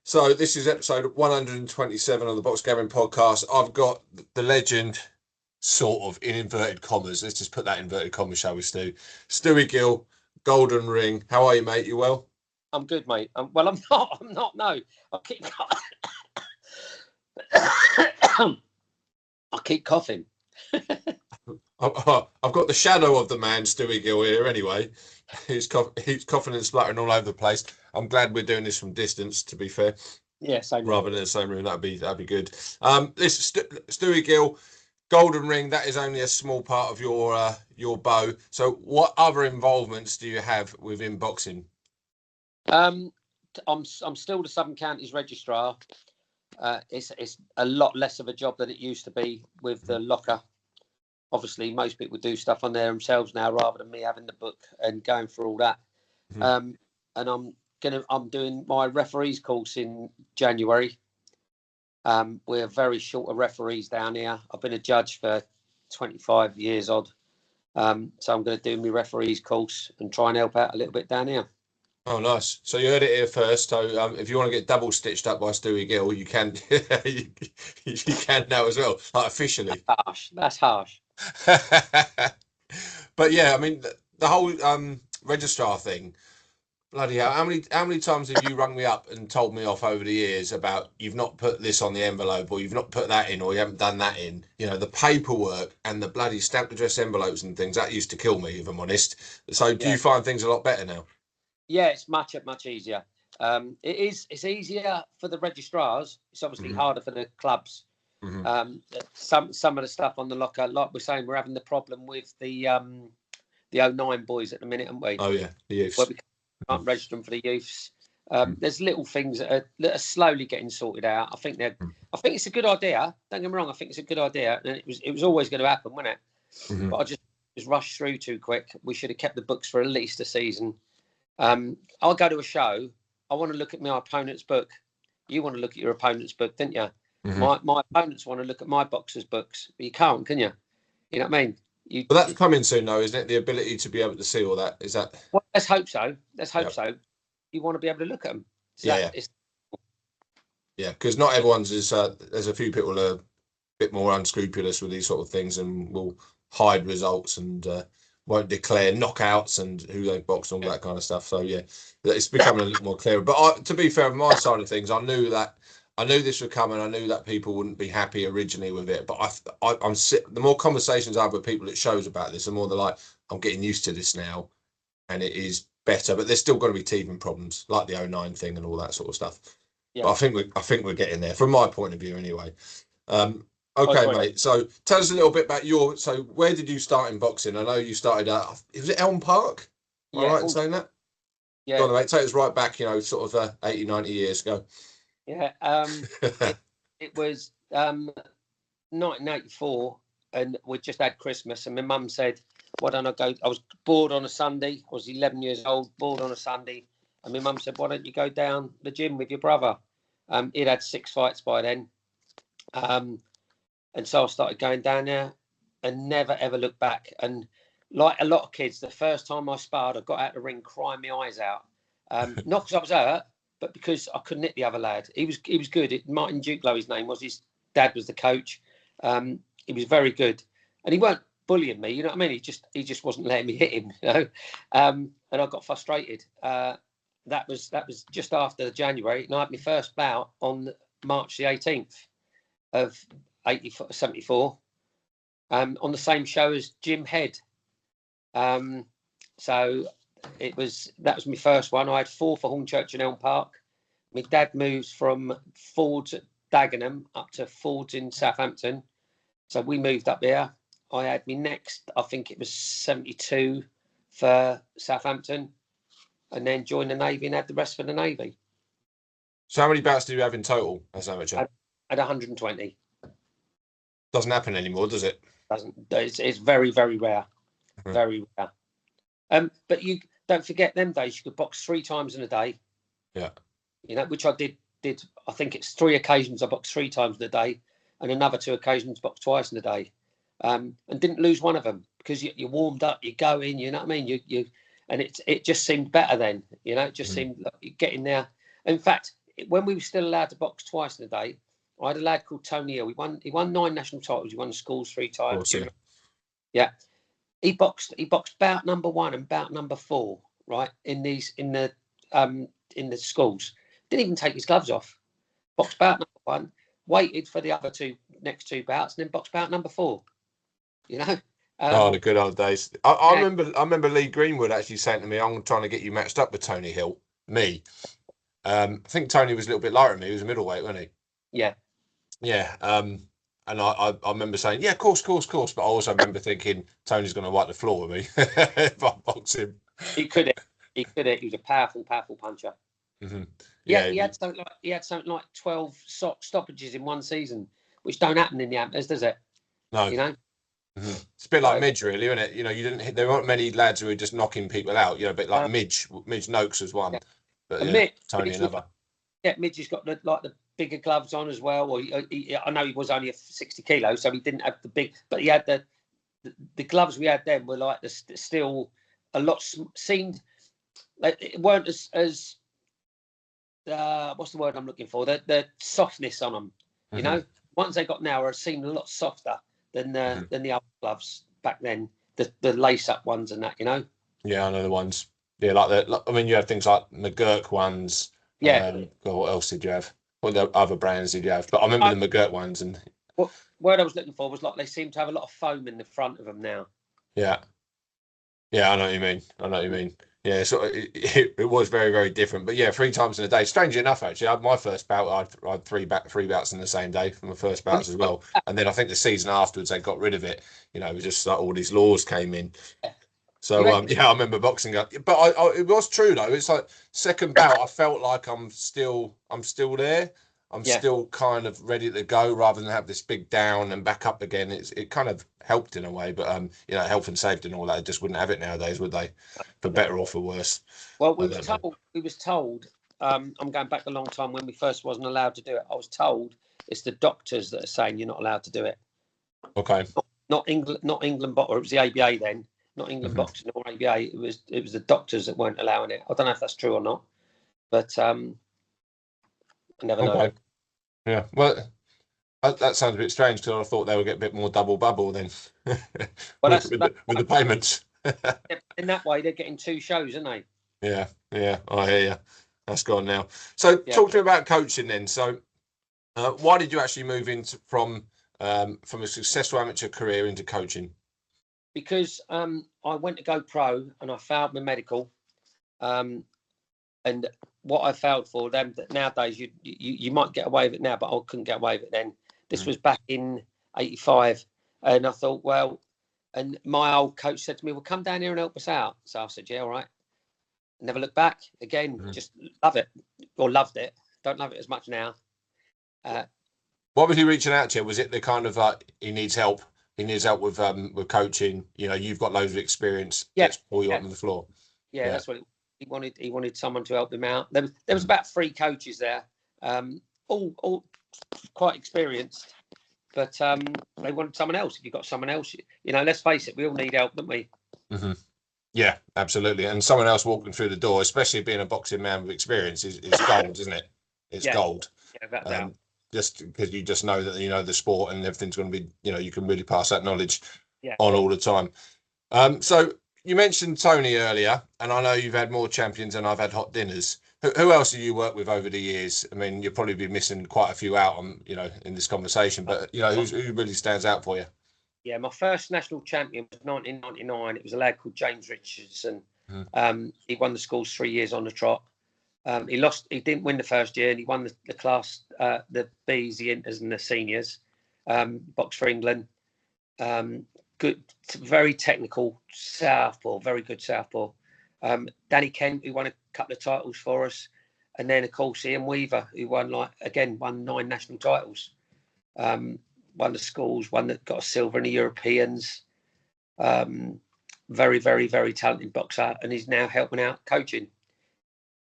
So this is episode 127 of the Box Gathering Podcast. I've got the legend, sort of, in inverted commas. Let's just put that in inverted commas, shall we, Stu? Stewie Gill, Golden Ring. How are you, mate? You well? I'm good, mate. Well, I'm not. No, I keep coughing. I've got the shadow of the man, Stewie Gill, here anyway. He's coughing and spluttering all over the place. I'm glad we're doing this from distance, to be fair. Yeah, same rather than the same room. That'd be good. This is Stewie Gill, Golden Ring. That is only a small part of your bow. So, what other involvements do you have within boxing? I'm still the Southern Counties registrar. It's a lot less of a job than it used to be with the locker. Obviously, most people do stuff on there themselves now, rather than me having the book and going through all that. Mm-hmm. And I'm doing my referees course in January. We're very short of referees down here. I've been a judge for 25 years odd. So I'm going to do my referees course and try and help out a little bit down here. Oh, nice. So you heard it here first. So if you want to get double stitched up by Stewie Gill, you can you can now as well, like officially. That's harsh. But yeah, I mean the whole registrar thing. Bloody hell! How many times have you rung me up and told me off over the years about you've not put this on the envelope, or you've not put that in, or you haven't done that in? You know, the paperwork and the bloody stamped address envelopes and things, that used to kill me, if I'm honest. So do you find things a lot better now? Yeah, it's much easier. It's easier for the registrars. It's obviously harder for the clubs. Mm-hmm. Some of the stuff on the locker, like we're saying, we're having the problem with the 09 boys at the minute, aren't we? Oh yeah, the youths. Where we can't register them for the youths. There's little things that are slowly getting sorted out. I think it's a good idea. Don't get me wrong. I think it's a good idea, and it was always going to happen, wasn't it? Mm-hmm. But I just rushed through too quick. We should have kept the books for at least a season. I'll go to a show. I want to look at my opponent's book. You want to look at your opponent's book, didn't you? Mm-hmm. My opponents want to look at my boxer's books, but you can't, can you? You know what I mean? Well, that's coming soon, though, isn't it? The ability to be able to see all that. Is that? Well, let's hope so. So. You want to be able to look at them. Yeah, because not everyone's is. There's a few people who are a bit more unscrupulous with these sort of things and will hide results and won't declare knockouts and who they boxed and all that kind of stuff. So yeah, it's becoming a little more clearer. But to be fair, on my side of things, I knew this would come, and I knew that people wouldn't be happy originally with it. But I'm the more conversations I have with people at shows about this, the more they're like, I'm getting used to this now, and it is better. But there's still going to be teething problems, like the 09 thing and all that sort of stuff. Yeah. But I think we're getting there, from my point of view, anyway. Okay, mate. So tell us a little bit about So where did you start in boxing? I know you started at, was it Elm Park? Am I right in saying that? Yeah. Go on, mate. Take us right back, sort of 80, 90 years ago. Yeah. It was 1984, and we just had Christmas, and my mum said, why don't I go? I was bored on a Sunday. I was 11 years old, bored on a Sunday. And my mum said, why don't you go down the gym with your brother? He'd had 6 fights by then. And so I started going down there and never, ever looked back. And like a lot of kids, the first time I sparred, I got out of the ring crying my eyes out. Not because I was hurt, but because I couldn't hit the other lad. He was good. Martin Dukelow, his name was. His dad was the coach. He was very good. And he weren't bullying me, you know what I mean? He just wasn't letting me hit him, and I got frustrated. That was just after January, and I had my first bout on March the 18th of 74, on the same show as Jim Head. So that was my first one. I had 4 for Hornchurch and Elm Park. My dad moves from Fords at Dagenham up to Fords in Southampton, so we moved up here. I had me next, I think it was 72 for Southampton, and then joined the Navy and had the rest for the Navy. So how many bouts do you have in total as amateur? At 120. Doesn't happen anymore, does it? Doesn't. It's very, very rare. Mm-hmm. Very rare. But you don't forget, them days you could box 3 times in a day. Yeah. Which I did. I think it's 3 occasions I boxed 3 times in a day, and another 2 occasions boxed twice in a day. And didn't lose one of them because you warmed up, you go in, you know what I mean? You and it just seemed better then, it just seemed like you get in there. In fact, when we were still allowed to box twice in a day, I had a lad called Tony Hill. He won 9 national titles. He won the schools 3 times. Yeah. He boxed bout number 1 and bout number 4, right? In the schools. Didn't even take his gloves off. Boxed bout number 1, waited for the other next two bouts, and then boxed bout number 4. You know? The good old days. I remember Lee Greenwood actually saying to me, "I'm trying to get you matched up with Tony Hill." Me. I think Tony was a little bit lighter than me. He was a middleweight, wasn't he? Yeah. Yeah. And I remember saying, yeah, of course. But I also remember thinking, Tony's going to wipe the floor with me if I box him. He could have. He was a powerful puncher. Mm-hmm. Yeah, he had something like 12 stoppages in one season, which don't happen in the amateurs, does it? No. You know? Mm-hmm. It's a bit like Midge, really, isn't it? You know, there weren't many lads who were just knocking people out. You know, a bit like Midge Noakes was one, but Tony another. Midge has got the bigger gloves on as well. Or I know he was only 60 kilos, so he didn't have the big, but he had the gloves we had then were like still a lot seemed like it weren't as what's the word I'm looking for? The softness on them, you know. Ones they got now seemed a lot softer than the other gloves back then. The lace up ones and that, you know. Yeah, I know the ones. Yeah, I mean, you have things like McGurk ones. Yeah. What else did you have? What the other brands did you have? But I remember the McGurk ones. And what word I was looking for was like they seem to have a lot of foam in the front of them now. Yeah, I know what you mean. Yeah, so it was very, very different. But yeah, 3 times in a day. Strangely enough, actually, I had my first bout. I had 3 bouts in the same day for my first bouts as well. And then I think the season afterwards they got rid of it. You know, it was just like all these laws came in. So I remember boxing up. But it was true though. It's like second bout, I felt like I'm still there. I'm still kind of ready to go rather than have this big down and back up again. It kind of helped in a way, but you know, health and safety and all that, just wouldn't have it nowadays, would they? For better or for worse. Well, we was told. I'm going back a long time when we first wasn't allowed to do it. I was told it's the doctors that are saying you're not allowed to do it. Okay. Not England boxing. It was the ABA then. Not England boxing or ABA. It was the doctors that weren't allowing it. I don't know if that's true or not, but I never know. Yeah. Well, that sounds a bit strange because I thought they would get a bit more double bubble then. Well, with the payments. In that way, they're getting 2 shows, aren't they? Yeah. I hear you. That's gone now. So, talk to me about coaching then. So, why did you actually move into from a successful amateur career into coaching? Because I went to go pro and I failed my medical, and what I failed for them nowadays you might get away with it now, but I couldn't get away with it then. This was back in '85, and I thought, well, and my old coach said to me, "Well, come down here and help us out." So I said, "Yeah, all right." Never looked back again. Just love it or loved it. Don't love it as much now. What was he reaching out to? Was it the kind of like he needs help? He needs help with coaching. You know, you've got loads of experience. Yeah, let's pull you up on the floor. Yeah, that's what he wanted. He wanted someone to help him out. There was about 3 coaches there, all quite experienced, but they wanted someone else. If you've got someone else, you know, let's face it, we all need help, don't we? Yeah, absolutely. And someone else walking through the door, especially being a boxing man with experience, is gold, isn't it? It's gold. Yeah, without doubt. Just because you just know that you know the sport and everything's going to be, you know, you can really pass that knowledge on all the time. So you mentioned Tony earlier, and I know you've had more champions than I've had hot dinners. Who else have you worked with over the years? I mean, you'll probably be missing quite a few out on, you know, in this conversation, but you know, who really stands out for you? Yeah, my first national champion was 1999. It was a lad called James Richardson. He won the schools 3 years on the trot. He lost. He didn't win the first year, and he won the class, the Bs, the Inters, and the seniors. Boxed for England. Good, very technical southpaw, very good southpaw. Danny Kent, who won a couple of titles for us, and then of course Ian Weaver, who won 9 national titles. Won the schools, one that got a silver in the Europeans. Very, very, very talented boxer, and he's now helping out coaching.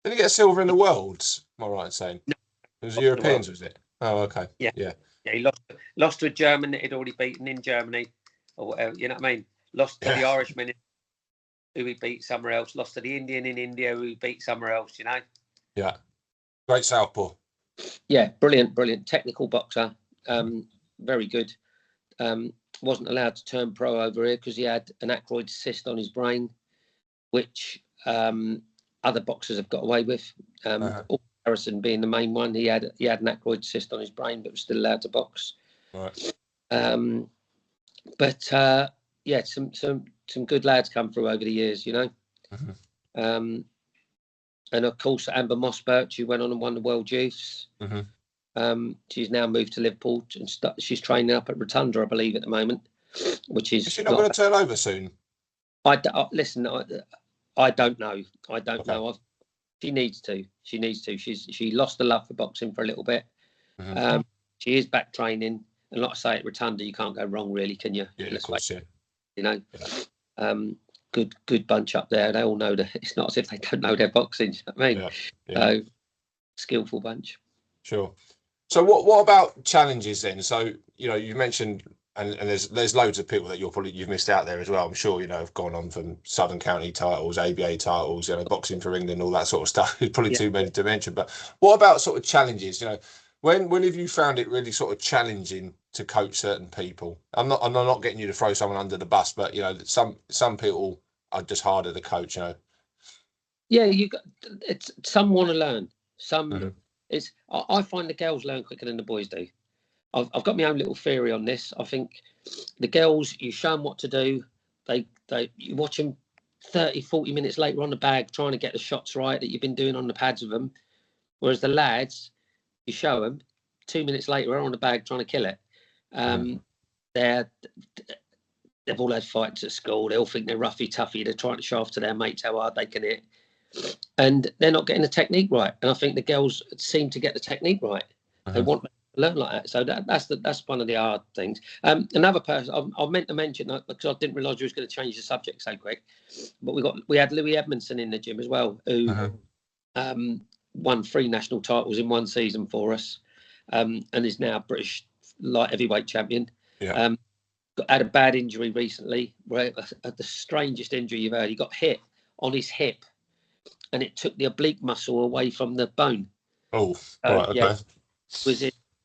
Did he get a silver in the Worlds? Am I right in saying? No, it was the Europeans, was it? Oh, okay. Yeah. He lost to a German that he'd already beaten in Germany, or whatever. You know what I mean? Lost to the Irishman who he beat somewhere else. Lost to the Indian in India who he beat somewhere else. You know. Yeah. Great southpaw. Yeah, brilliant technical boxer. Very good. Wasn't allowed to turn pro over here because he had an acroid cyst on his brain, which other boxers have got away with. Harrison being the main one, he had an acroid cyst on his brain, but was still allowed to box. Right. Yeah, some good lads come through over the years, you know. And of course, Amber Mossberg, who went on and won the World Youths. She's now moved to Liverpool and she's training up at Rotunda, I believe, at the moment. Which is she not going to turn over soon? Listen, I don't know. I don't know. She needs to. She lost the love for boxing for a little bit. She is back training, and like I say, at Rotunda, you can't go wrong, really, can you? Yeah, of course, yeah. You know, good bunch up there. They all know that it's not as if they don't know their boxing. You know what I mean, so skillful bunch. Sure. So what about challenges then? So you mentioned. And there's loads of people that you've missed out there as well. I'm sure have gone on from Southern County titles, ABA titles, boxing for England, all that sort of stuff. It's probably too many to mention. But what about sort of challenges? When have you found it really sort of challenging to coach certain people? I'm not getting you to throw someone under the bus, but some people are just harder to coach. Yeah, some want to learn. Some I find the girls learn quicker than the boys do. I've got my own little theory on this. I think the girls, you show them what to do. You watch them 30, 40 minutes later on the bag trying to get the shots right that you've been doing on the pads with them. Whereas the lads, you show them 2 minutes later on the bag trying to kill it. They've all had fights at school. They all think they're roughy toughy. They're trying to show off to their mates how hard they can hit. And they're not getting the technique right. And I think the girls seem to get the technique right. They want learn like that, so that's one of the hard things. Another person I meant to mention because I didn't realise you was going to change the subject so quick, but we had Louis Edmondson in the gym as well, who won 3 national titles in one season for us, and is now British light heavyweight champion. Had a bad injury recently, where the strangest injury you've heard. He got hit on his hip, and it took the oblique muscle away from the bone. Oh, right, okay.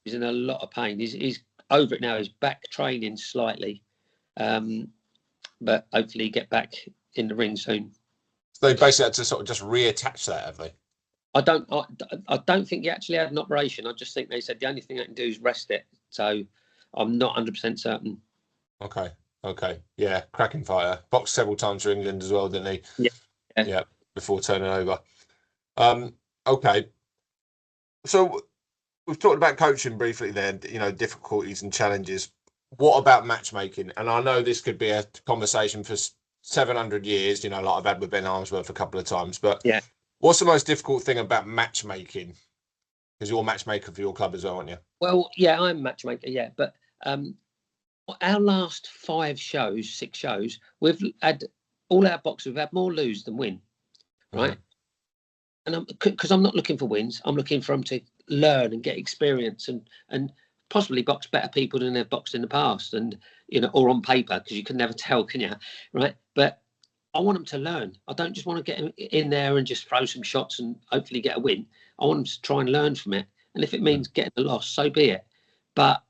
He's in a lot of pain. He's over it now. He's back training slightly, but hopefully get back in the ring soon. So they basically had to sort of just reattach that, have they? I don't think he actually had an operation. I just think they said the only thing I can do is rest it. So I'm not 100% certain. Okay. Yeah, cracking fighter. Boxed several times for England as well, didn't he? Yeah. Before turning over. Okay. So we've talked about coaching briefly there, difficulties and challenges. What about matchmaking? And I know this could be a conversation for 700 years, like I've had with Ben Armsworth a couple of times. But what's the most difficult thing about matchmaking? Because you're a matchmaker for your club as well, aren't you? Well, yeah, I'm a matchmaker, yeah. But our last 6 shows, we've had all our boxers, we've had more lose than win, right? And because I'm not looking for wins, I'm looking for them to learn and get experience and possibly box better people than they've boxed in the past, and or on paper, because you can never tell, can you? Right? But I want them to learn. I don't just want to get them in there and just throw some shots and hopefully get a win. I want them to try and learn from it, and if it means getting a loss, so be it. But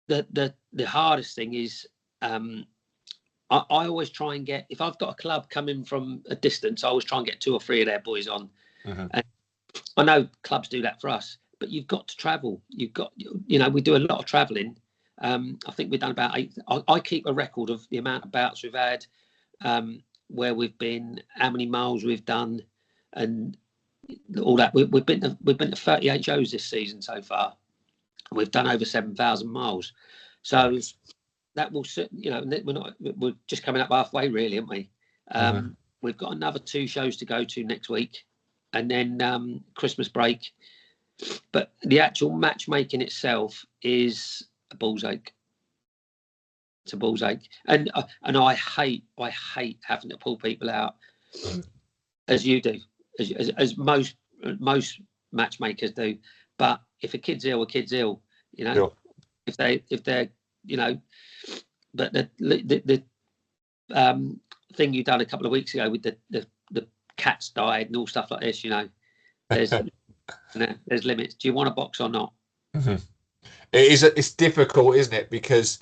the hardest thing is I always try and get, if I've got a club coming from a distance, I always try and get 2 or 3 of their boys on. And I know clubs do that for us, but you've got to travel. You've got, we do a lot of travelling. I think we've done about 8. I keep a record of the amount of bouts we've had, where we've been, how many miles we've done, and all that. We've been to 38 shows this season so far. We've done over 7,000 miles. So that will, we're just coming up halfway, really, aren't we? We've got another 2 shows to go to next week, and then Christmas break. But the actual matchmaking itself is a ball's ache. It's a ball's ache, and I hate having to pull people out, as you do, as most matchmakers do. But if a kid's ill, a kid's ill. If they're but the thing you done a couple of weeks ago with the cats died and all stuff like this, there's There's limits. Do you want to box or not? Mhm. It's difficult, isn't it? Because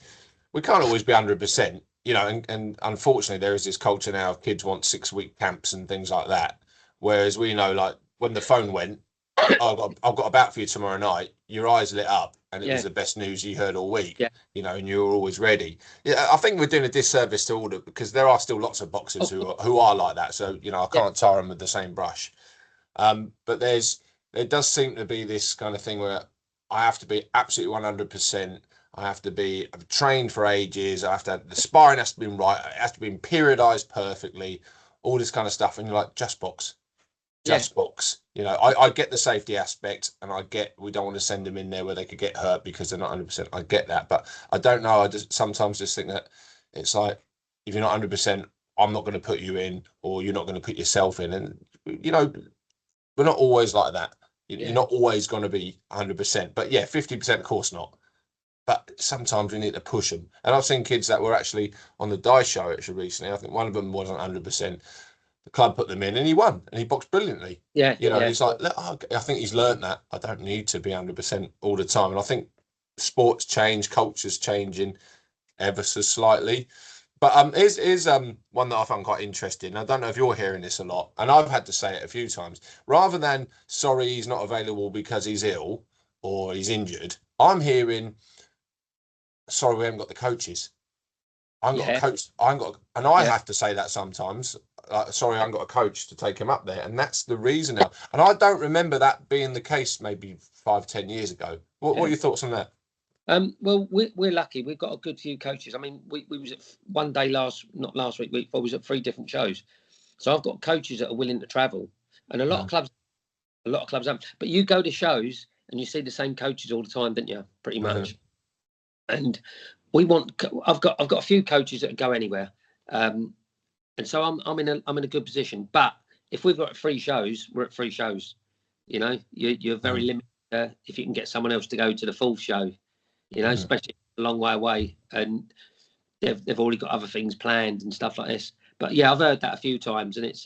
we can't always be 100%, and unfortunately there is this culture now of kids want 6-week camps and things like that. Whereas we know, like when the phone went, I've got a bout for you tomorrow night, your eyes lit up and it was the best news you heard all week, and you were always ready. Yeah, I think we're doing a disservice to all the, because there are still lots of boxers who are like that. So, I can't tar them with the same brush. But there does seem to be this kind of thing where I have to be absolutely 100%. I've trained for ages. The sparring has to be right. It has to be periodized perfectly, all this kind of stuff. And you're like, just box. Box. I get the safety aspect, and I get we don't want to send them in there where they could get hurt because they're not 100%. I get that, but I don't know. I just sometimes think that it's like, if you're not 100%, I'm not going to put you in, or you're not going to put yourself in. And we're not always like that. You're not always going to be 100%, but 50%, of course not. But sometimes we need to push them. And I've seen kids that were actually on the Dice show actually recently. I think one of them wasn't 100%. The club put them in and he won, and he boxed brilliantly. He's like, I think he's learned that I don't need to be 100% all the time. And I think sports change, culture's changing ever so slightly. But here's one that I found quite interesting. I don't know if you're hearing this a lot, and I've had to say it a few times. Rather than sorry he's not available because he's ill or he's injured, I'm hearing sorry we haven't got the coaches. I haven't got a coach. And I have to say that sometimes. Sorry, I haven't got a coach to take him up there, and that's the reason now. And I don't remember that being the case maybe 5-10 years ago. What are your thoughts on that? Well, we're lucky. We've got a good few coaches. I mean, we was at one day not last week, week 4, we was at 3 different shows. So I've got coaches that are willing to travel, and a lot of clubs haven't. But you go to shows and you see the same coaches all the time, don't you? Pretty much. And I've got a few coaches that go anywhere, and so I'm in a good position. But if we've got 3 shows, we're at 3 shows. You're very limited if you can get someone else to go to the 4th show. Especially a long way away, and they've already got other things planned and stuff like this. But I've heard that a few times, and it's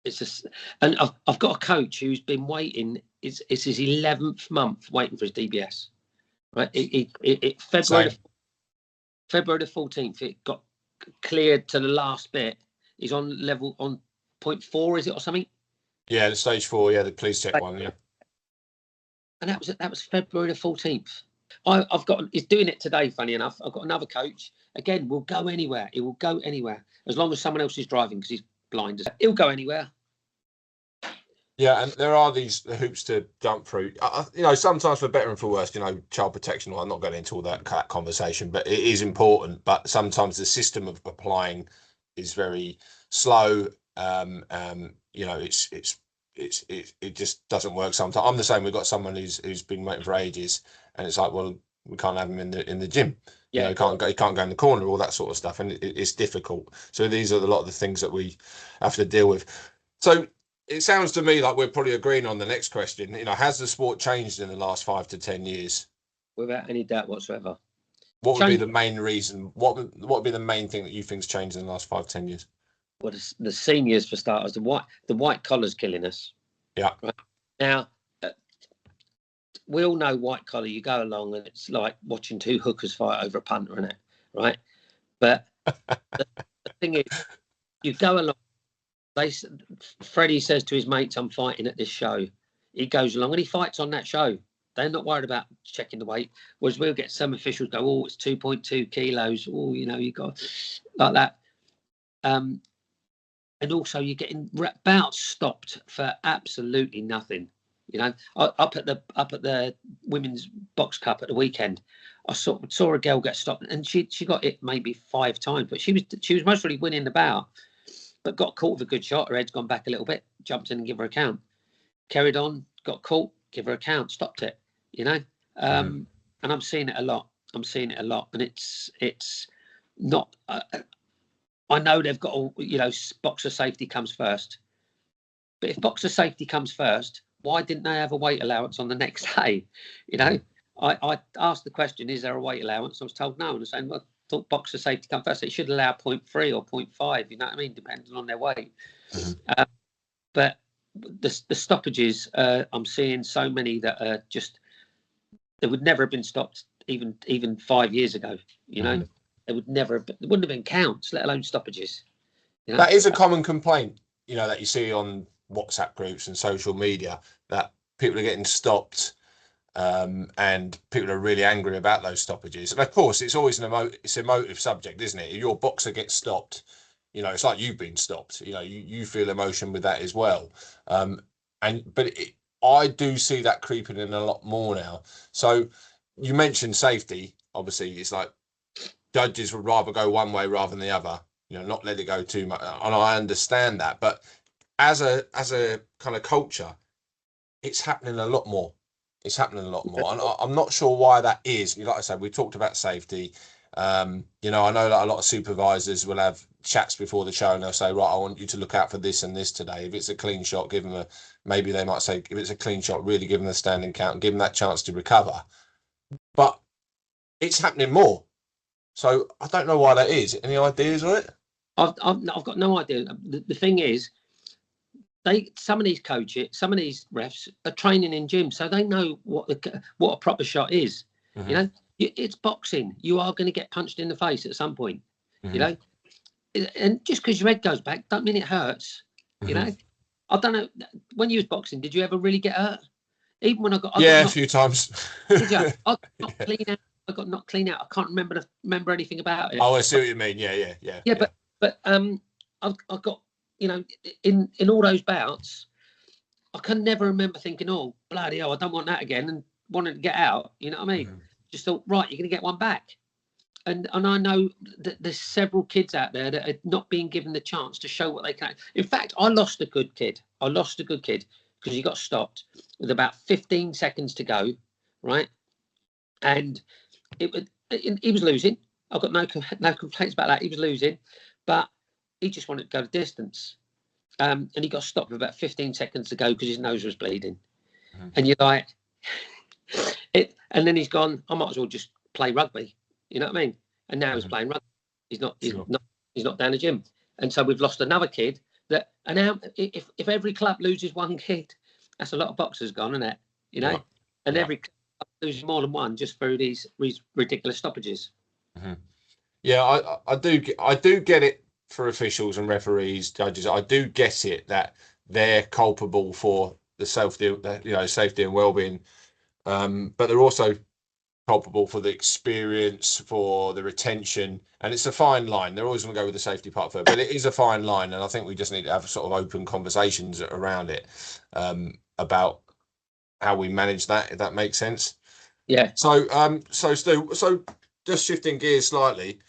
just, and I've got a coach who's been waiting. It's his 11th month waiting for his DBS. Right, February the 14th, it got cleared to the last bit. He's on 0.4, is it, or something? Yeah, the stage 4. Yeah, the police check one. Yeah. And that was February the 14th. He's doing it today, funny enough. I've got another coach. Again, will go anywhere. He will go anywhere. As long as someone else is driving, because he's blind. He'll go anywhere. Yeah, and there are these hoops to jump through. Sometimes for better and for worse, child protection. I'm not going into all that conversation, but it is important. But sometimes the system of applying is very slow. It just doesn't work sometimes. I'm the same. We've got someone who's been waiting for ages, and it's like, well, we can't have him in the gym. He can't go in the corner, all that sort of stuff, and it's difficult. So these are a lot of the things that we have to deal with. So it sounds to me like we're probably agreeing on the next question. Has the sport changed in the last 5 to 10 years? Without any doubt whatsoever. What would be the main reason? What would be the main thing that you think's changed in the last 5-10 years? Well, the seniors, for starters, the white collar's killing us. Yeah. Right? Now, we all know white collar. You go along and it's like watching 2 hookers fight over a punter, isn't it? Right. But the thing is, you go along. Freddie says to his mates, "I'm fighting at this show." He goes along and he fights on that show. They're not worried about checking the weight. Whereas we'll get some officials go, "Oh, it's 2.2 kilos. Oh, you got like that." And also you're getting bouts stopped for absolutely nothing. Up at the women's box cup at the weekend, I saw a girl get stopped, and she got it maybe 5 times, but she was mostly winning the bout, but got caught with a good shot. Her head's gone back a little bit, jumped in and give her a count. Carried on, got caught, give her a count, stopped it. And I'm seeing it a lot. And it's not. I know they've got boxer safety comes first, but if boxer safety comes first, why didn't they have a weight allowance on the next day? I asked the question, is there a weight allowance? I was told no, and I'm saying, well, I thought boxer safety come first. It should allow 0.3 or 0.5, you know what I mean, depending on their weight. But the stoppages, I'm seeing so many that are just, they would never have been stopped even 5 years ago. You know, they would never have, it wouldn't have been counts, let alone stoppages. You know? That is a common complaint, you know, that you see on WhatsApp groups and social media, that people are getting stopped, and people are really angry about those stoppages. And of course, it's always an emotive subject, isn't it? If your boxer gets stopped, you know, it's like you've been stopped. You know, you feel emotion with that as well. I do see that creeping in a lot more now. So you mentioned safety. Obviously, it's like judges would rather go one way rather than the other. You know, not let it go too much. And I understand that, but as a kind of culture, it's happening a lot more. It's happening a lot more, and I'm not sure why that is. Like I said, we talked about safety. You know, I know that a lot of supervisors will have chats before the show, and they'll say, "Right, I want you to look out for this and this today. If it's a clean shot, give them a." Maybe they might say, "If it's a clean shot, really give them a standing count and give them that chance to recover." But it's happening more, so I don't know why that is. Any ideas on it? I've got no idea. The thing is, some of these coaches, some of these refs are training in gyms, so they know what a proper shot is. You know, it's boxing. You are going to get punched in the face at some point. You know, and just because your head goes back, don't mean it hurts. You know, I don't know. When you was boxing, did you ever really get hurt? Even when I got a few times. Did you? I got knocked clean out. I got knocked clean out. I can't remember anything about it. Oh, I see what you mean. Yeah. But I got, you know, in all those bouts, I can never remember thinking, oh, bloody hell, I don't want that again, and wanting to get out. You know what I mean? Just thought, right, you're going to get one back. And I know that there's several kids out there that are not being given the chance to show what they can. In fact, I lost a good kid. Because he got stopped with about 15 seconds to go, right? And he was losing. I've got no complaints about that. He was losing, but he just wanted to go the distance. And he got stopped with about 15 seconds to go because his nose was bleeding. And you're like, and then he's gone, I might as well just play rugby. You know what I mean? And now he's playing rugby. He's not down the gym. And so we've lost another kid that, and now if every club loses one kid, that's a lot of boxers gone, isn't it? You know? And every club loses more than one just through these ridiculous stoppages. Yeah, I do get it for officials and referees, judges. I do get it that they're culpable for the safety and well-being, but they're also culpable for the experience, for the retention, and it's a fine line. They're always going to go with the safety part first, but it is a fine line, and I think we just need to have sort of open conversations around it, about how we manage that, if that makes sense. Yeah. So Stu, just shifting gears slightly,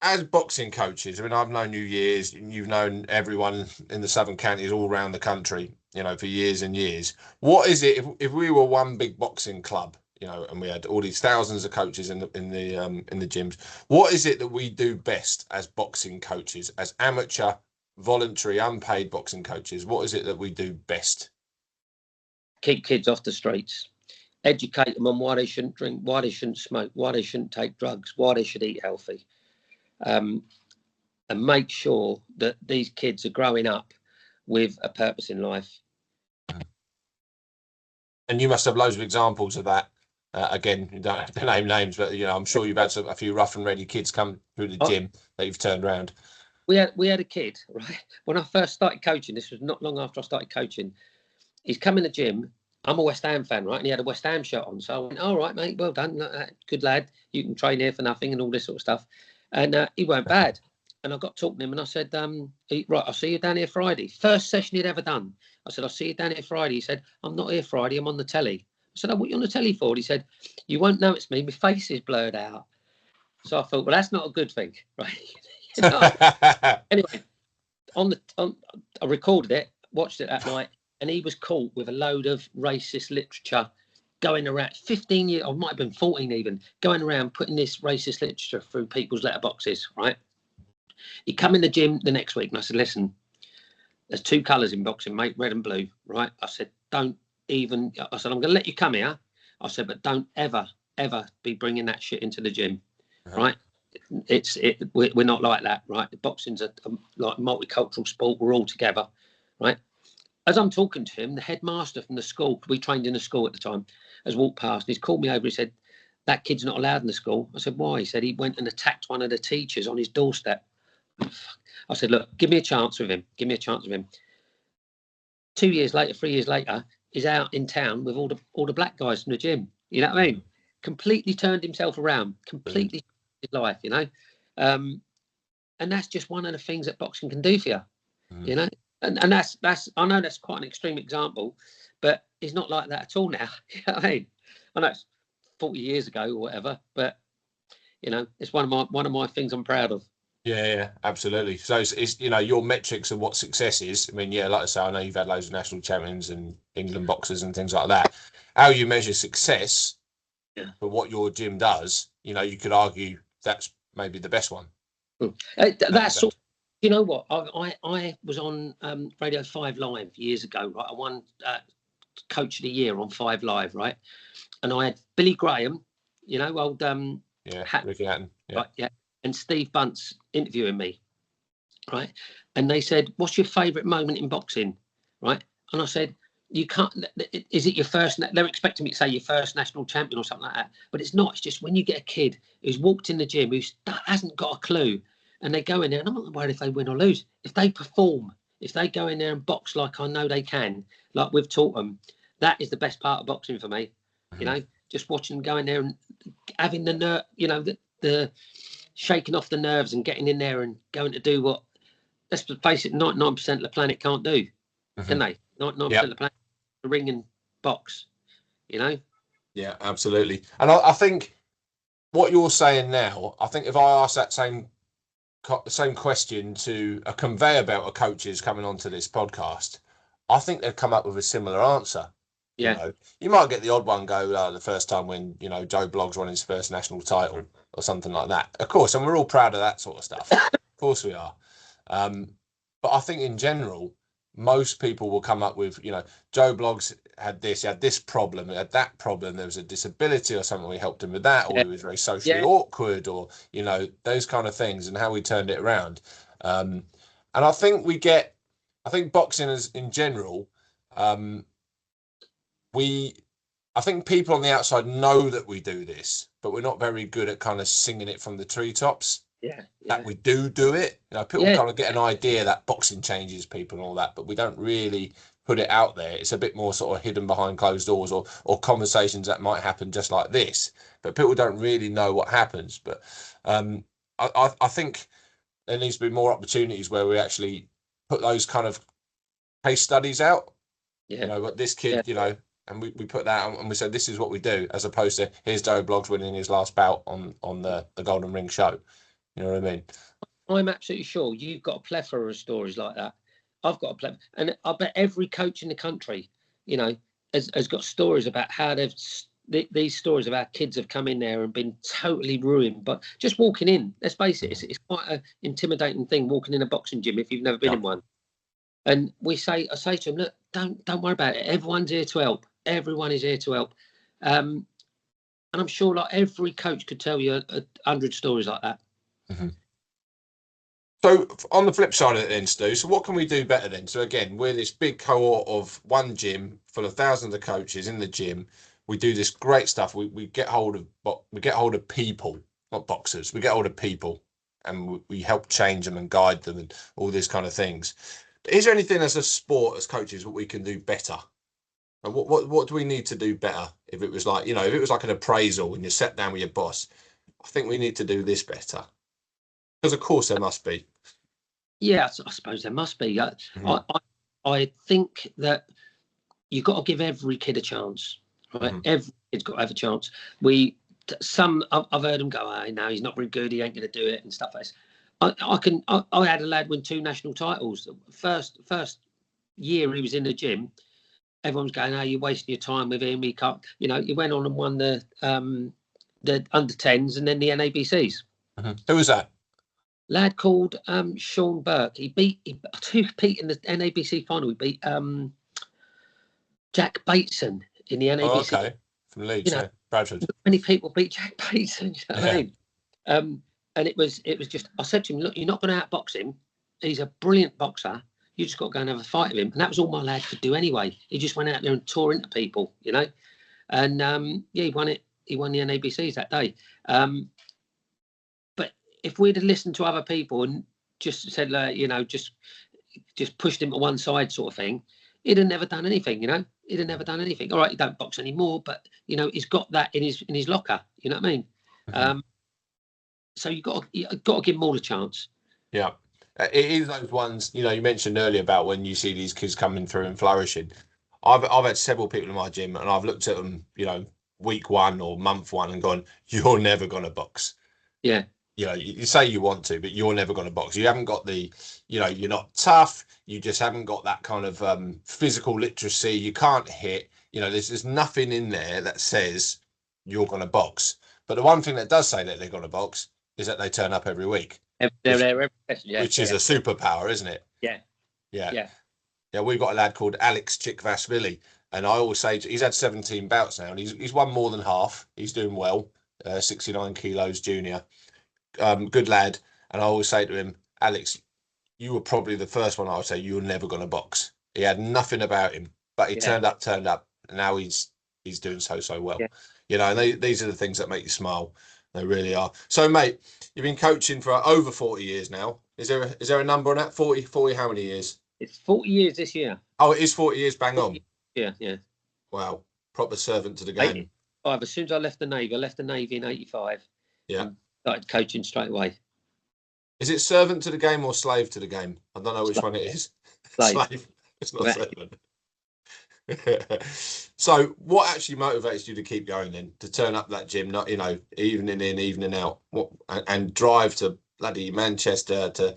as boxing coaches, I mean, I've known you years, and you've known everyone in the Southern Counties all around the country, you know, for years and years. What is it if we were one big boxing club, you know, and we had all these thousands of coaches in the gyms? What is it that we do best as boxing coaches, as amateur, voluntary, unpaid boxing coaches? What is it that we do best? Keep kids off the streets. Educate them on why they shouldn't drink, why they shouldn't smoke, why they shouldn't take drugs, why they should eat healthy. And make sure that these kids are growing up with a purpose in life. And you must have loads of examples of that. Again, you don't have to name names, but you know, I'm sure you've had a few rough and ready kids come through the gym that you've turned around. We had a kid, right? When I first started coaching, this was not long after I started coaching. He's come in the gym. I'm a West Ham fan, right? And he had a West Ham shirt on. So I went, all right, mate, well done. Good lad. You can train here for nothing and all this sort of stuff. And he weren't bad. And I got talking to him and I said, right, I'll see you down here Friday. First session he'd ever done. I said, I'll see you down here Friday. He said, I'm not here Friday. I'm on the telly. I said, oh, what are you on the telly for? He said, you won't notice me. My face is blurred out. So I thought, well, that's not a good thing, right? Anyway, I recorded it, watched it that night, and he was caught with a load of racist literature going around. 15 years, I might have been 14 even, going around putting this racist literature through people's letterboxes, right? He come in the gym the next week and I said, listen, there's two colours in boxing, mate, red and blue, right? I said, I'm going to let you come here. I said, but don't ever be bringing that shit into the gym, right? We're not like that, right? Boxing's a like multicultural sport. We're all together, right? as I'm talking to him, the headmaster from the school, we trained in a school at the time, has walked past. He's called me over. He said, that kid's not allowed in the school. I said, why? He said he went and attacked one of the teachers on his doorstep. I said, look, give me a chance with him. Give me a chance with him. 2 years later, 3 years later, he's out in town with all the black guys from the gym. You know what I mean? Completely turned himself around. Completely changed his life, you know? And that's just one of the things that boxing can do for you, you know? And that's I know that's quite an extreme example, but it's not like that at all now. You know what I mean? I know it's 40 years ago or whatever, but you know, it's one of my things I'm proud of. Yeah, absolutely. So it's you know, your metrics of what success is. I mean, yeah, like I say, I know you've had loads of national champions and England boxers and things like that. How you measure success for what your gym does, you know, you could argue that's maybe the best one. That's sort of, you know what? I was on Radio 5 Live years ago, right? I won Coach of the Year on 5 Live, right? And I had Billy Graham, you know, old Ricky Hatton, right, and Steve Bunce interviewing me, right? And they said, "What's your favourite moment in boxing?" Right? And I said, "You can't. Is it your first?" They're expecting me to say your first national champion or something like that, but it's not. It's just when you get a kid who's walked in the gym who hasn't got a clue, and they go in there, and I'm not worried if they win or lose. If they perform, if they go in there and box like I know they can, like we've taught them, that is the best part of boxing for me. You know, just watching them go in there and having the nerve, you know, the shaking off the nerves and getting in there and going to do what, let's face it, 99% of the planet can't do, can they? 99% of the planet, the ring and box, you know? Yeah, absolutely. And I think what you're saying now, I think if I ask that same question to a conveyor belt of coaches coming onto this podcast, I think they'd come up with a similar answer. Yeah. You know, you might get the odd one go the first time when, you know, Joe Bloggs won his first national title or something like that. Of course, and we're all proud of that sort of stuff. Of course we are. But I think in general, most people will come up with, you know, Joe Bloggs had this problem, had that problem, there was a disability or something, we helped him with that, or he was very socially awkward, or, you know, those kind of things, and how we turned it around. And I think boxing is in general, I think people on the outside know that we do this, but we're not very good at kind of singing it from the treetops. That we do it. You know, people kind of get an idea that boxing changes people and all that, but we don't really put it out there. It's a bit more sort of hidden behind closed doors, or conversations that might happen just like this, but people don't really know what happens. But I think there needs to be more opportunities where we actually put those kind of case studies out. You know, but this kid, you know, and we put that on, and we said, this is what we do, as opposed to here's Joe Bloggs winning his last bout on the Golden Ring show. You know what I mean? I'm absolutely sure you've got a plethora of stories like that. I've got a plethora, and I bet every coach in the country, you know, has got stories about how these stories of our kids have come in there and been totally ruined. But just walking in, let's face it, it's quite an intimidating thing walking in a boxing gym if you've never been in one. And I say to them, look, don't worry about it. Everyone's here to help. Everyone is here to help. And I'm sure like every coach could tell you 100 stories like that. So on the flip side of it then, Stu, so what can we do better then? So again, we're this big cohort of one gym full of thousands of coaches in the gym. We do this great stuff. We get hold of people, not boxers. We get hold of people, and we help change them and guide them and all these kind of things. Is there anything as a sport, as coaches, what we can do better? And what do we need to do better? If it was like, you know, if it was like an appraisal and you sat down with your boss, I think we need to do this better. Because of course there must be. Yeah, I suppose there must be. I think that you've got to give every kid a chance, right? Every kid's got to have a chance. I've heard them go, "Oh, no, he's not very good. He ain't going to do it," and stuff like this. I had a lad win 2 national titles. First year he was in the gym, everyone's going, "Oh, you're wasting your time with him. He can't." You know, he went on and won the under 10s and then the NABCs. Who was that? Lad called Sean Burke. He beat in the NABC final. He beat Jack Bateson in the NABC. Oh, okay, from Leeds, Bradford. Many people beat Jack Bateson. You know what I mean? And it was just, I said to him, look, you're not going to outbox him. He's a brilliant boxer. You just got to go and have a fight with him. And that was all my lad could do anyway. He just went out there and tore into people, you know. And yeah, he won it. He won the NABCs that day. But if we'd have listened to other people and just said, you know, just pushed him to one side sort of thing, he'd have never done anything, you know. He'd have never done anything. All right, he don't box anymore, but you know, he's got that in his locker. You know what I mean? Mhm. So you got to give him all a chance. Yeah. It is those ones, you know, you mentioned earlier about when you see these kids coming through and flourishing. I've had several people in my gym and I've looked at them, you know, week 1 or month 1 and gone, you're never going to box. Yeah. You know, you say you want to, but you're never going to box. You haven't got the, you know, you're not tough. You just haven't got that kind of physical literacy. You can't hit. You know, there's nothing in there that says you're going to box. But the one thing that does say that they're going to box is that they turn up every week. They're there every session, yeah, which is a superpower, isn't it? Yeah. Yeah. Yeah. Yeah. We've got a lad called Alex Chickvashvili, and I always say he's had 17 bouts now, and he's won more than half. He's doing well. 69 kilos junior. Good lad. And I always say to him, Alex, you were probably the first one I would say you were never going to box. He had nothing about him, but he turned up, and now he's doing so well. Yeah. You know, and these are the things that make you smile. They really are. So, mate, you've been coaching for over 40 years now. Is there a number on that? 40 how many years? It's 40 years this year. Oh, it is 40 years, bang on. Yeah, yeah. Wow. Proper servant to the game. As soon as I left the Navy in 85. Yeah. And started coaching straight away. Is it servant to the game or slave to the game? I don't know which one it is. Slave. It's not servant. So what actually motivates you to keep going then, to turn up that gym, not, you know, evening in, evening out, and drive to bloody Manchester, to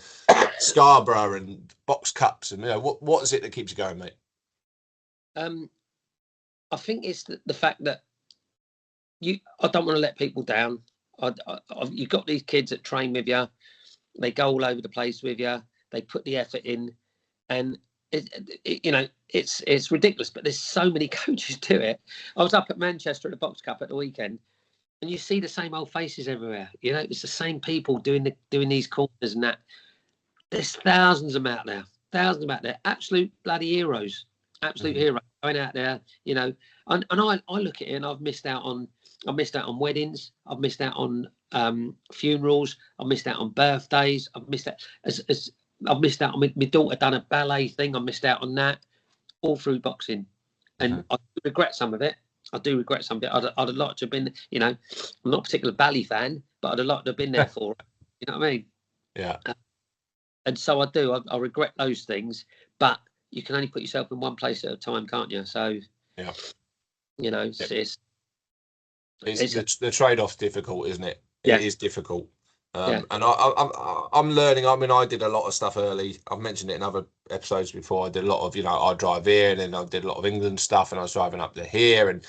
Scarborough and box cups, and you know, what is it that keeps you going, mate? I think it's the fact that I don't want to let people down. You've got these kids that train with you, they go all over the place with you, they put the effort in, and you know, it's ridiculous, but there's so many coaches do it. I was up at Manchester at the Box Cup at the weekend, and you see the same old faces everywhere. You know, it's the same people doing these corners and that. There's thousands of them out there, absolute bloody heroes, heroes going out there. You know, and I look at it and I've missed out on weddings, I've missed out on funerals, I've missed out on birthdays, I've missed out I've missed out on my daughter done a ballet thing. I missed out on that, all through boxing, and I regret some of it. I'd have liked to have been, you know, I'm not a particular ballet fan, but I'd have liked to have been there for it. You know what I mean? Yeah. And so I do. I regret those things, but you can only put yourself in one place at a time, can't you? So, yeah, you know, it's the trade-off's difficult, isn't it? Yeah. It is difficult. And I'm learning. I mean, I did a lot of stuff early. I've mentioned it in other episodes before. I did a lot of, you know, I drive here, and then I did a lot of England stuff, and I was driving up to here, and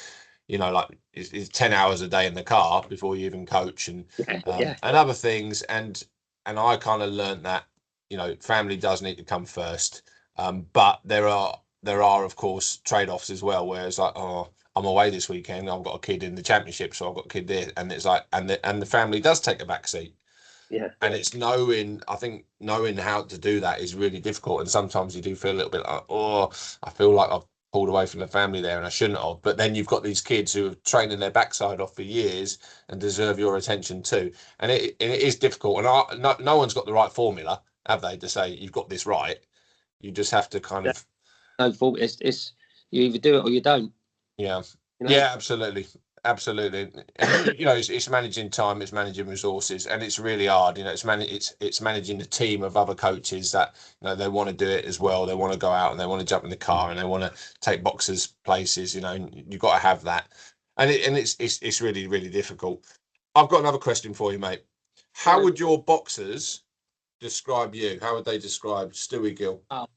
you know, like it's 10 hours a day in the car before you even coach, and and other things, and I kind of learned that, you know, family does need to come first, but there are of course trade-offs as well, where it's like, oh, I'm away this weekend, I've got a kid in the championship, so I've got a kid there, and it's like, and the family does take a back seat. Yeah. And it's knowing how to do that is really difficult. And sometimes you do feel a little bit like, oh, I feel like I've pulled away from the family there and I shouldn't have. But then you've got these kids who have training their backside off for years and deserve your attention too. And it is difficult. And no one's got the right formula, have they, to say you've got this right. You just have to kind of. No fault. It's you either do it or you don't. Yeah. You know? Yeah, absolutely. Absolutely. You know, it's managing time, it's managing resources, and it's really hard. You know, it's managing the team of other coaches that, you know, they want to do it as well. They want to go out and they want to jump in the car and they want to take boxers places. You know, you've got to have that, and it's really, really difficult. I've got another question for you, mate. How would your boxers describe you? How would they describe Stewie Gill? Oh.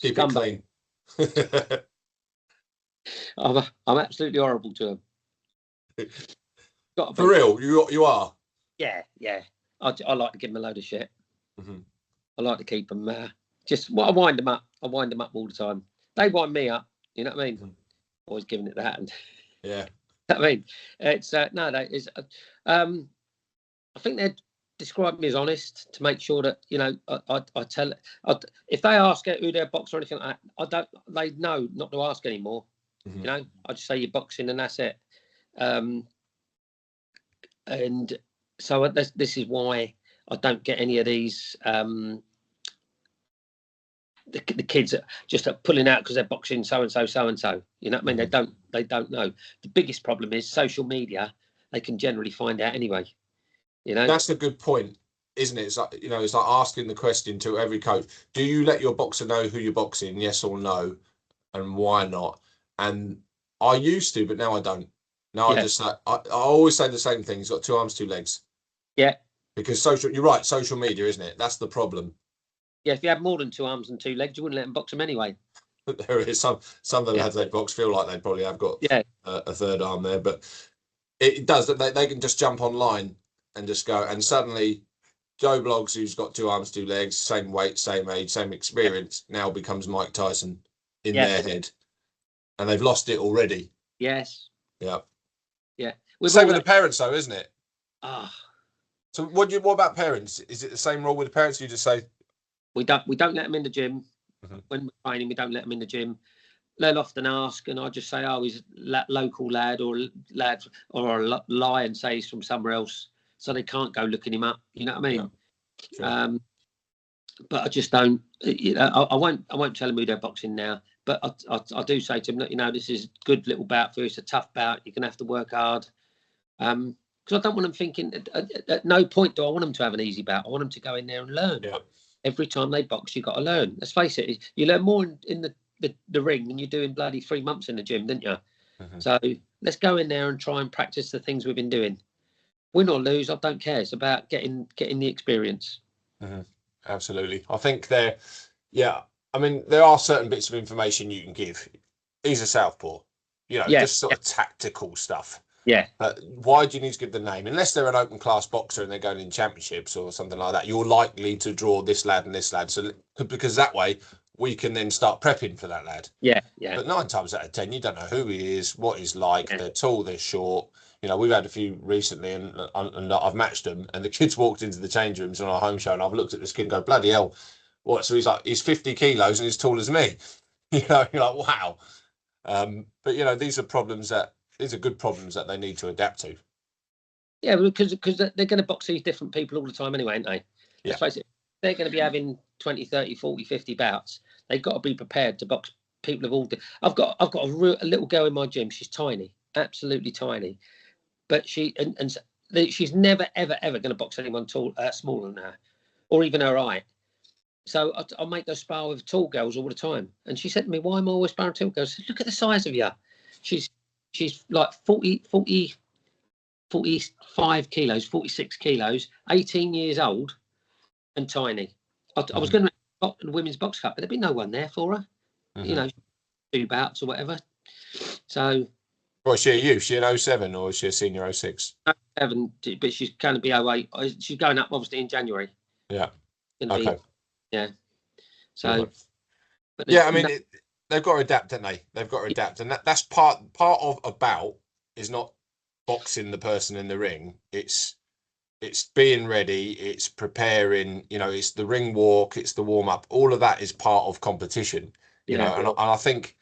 Keep it clean. I'm absolutely horrible to them. For real, you are. Yeah. I like to give them a load of shit. Mm-hmm. I like to keep them. I wind them up. I wind them up all the time. They wind me up. You know what I mean? Mm-hmm. Always giving it that. And yeah. I mean, it's no. That is. I think describe me as honest, to make sure that, you know, I tell. If they ask who they're boxing or anything like that, I don't. They know not to ask anymore. Mm-hmm. You know, I just say you're boxing and that's it. And so this is why I don't get any of these. The kids are just pulling out because they're boxing so and so. You know what I mean? Mm-hmm. They don't know. The biggest problem is social media. They can generally find out anyway. You know, that's a good point, isn't it? It's like, you know, it's like asking the question to every coach: do you let your boxer know who you're boxing? Yes or no, and why not? And I used to, but now I don't. Now I just I always say the same thing. He's got 2 arms, 2 legs. Yeah. Because you're right, social media, isn't it? That's the problem. Yeah, if you had more than 2 arms and 2 legs, you wouldn't let them box them anyway. There is some of the lads they box feel like they probably have got a 3rd arm there, but it does that. They can just jump online and just go, and suddenly Joe Bloggs, who's got 2 arms, 2 legs, same weight, same age, same experience, now becomes Mike Tyson in their head, and they've lost it already. Yes. Yeah. Yeah. Same with the parents, though, isn't it? Ah. So what about parents? Is it the same rule with the parents? You just say we don't let them in the gym when we're training. We don't let them in the gym. They'll often ask, and I just say, "Oh, he's a local lad or a lie and say he's from somewhere else," so they can't go looking him up. You know what I mean? Yeah. Sure. But I just don't. You know, I won't tell them who they're boxing now. But I do say to them that, you know, this is a good little bout for you. It's a tough bout. You're gonna have to work hard. Because I don't want them thinking. At no point do I want them to have an easy bout. I want them to go in there and learn. Yeah. Every time they box, you've got to learn. Let's face it. You learn more in the ring than you do in bloody 3 months in the gym, didn't you? Mm-hmm. So let's go in there and try and practice the things we've been doing. Win or lose, I don't care. It's about getting the experience. Mm-hmm. Absolutely. I think there are certain bits of information you can give. He's a southpaw, you know, just sort of tactical stuff. Yeah. Why do you need to give the name? Unless they're an open class boxer and they're going in championships or something like that, you're likely to draw this lad and this lad. So because that way we can then start prepping for that lad. Yeah, yeah. But 9 times out of 10, you don't know who he is, what he's like. Yeah. They're tall, they're short. You know, we've had a few recently, and I've matched them. And the kids walked into the change rooms on our home show, and I've looked at this kid and go, bloody hell, what? So he's 50 kilos and he's tall as me. You know, you're like, wow. But you know, these are good problems that they need to adapt to. Yeah, because they're going to box these different people all the time anyway, aren't they? Yeah. Let's face it, they're going to be having 20, 30, 40, 50 bouts. They've got to be prepared to box people of all. I've got a little girl in my gym. She's tiny, absolutely tiny, but she's never ever going to box anyone smaller than her, or even her height. So I make her spar with tall girls all the time. And she said to me, "Why am I always sparring tall girls?" I said, "Look at the size of you. She's like 45 kilos, 46 kilos, 18 years old, and tiny." I was going to box the women's box cup, but there'd be no one there for her. Mm-hmm. You know, 2 bouts or whatever. So. Well, is she you? Is she an 07 or is she a senior 06? 07, but she's going to be 08. She's going up obviously in January. Yeah. Okay. Yeah. So. Yeah, I mean, they've got to adapt, don't they? They've got to adapt, and that's part of a bout is not boxing the person in the ring. It's being ready. It's preparing. You know, it's the ring walk. It's the warm up. All of that is part of competition. You know, and I think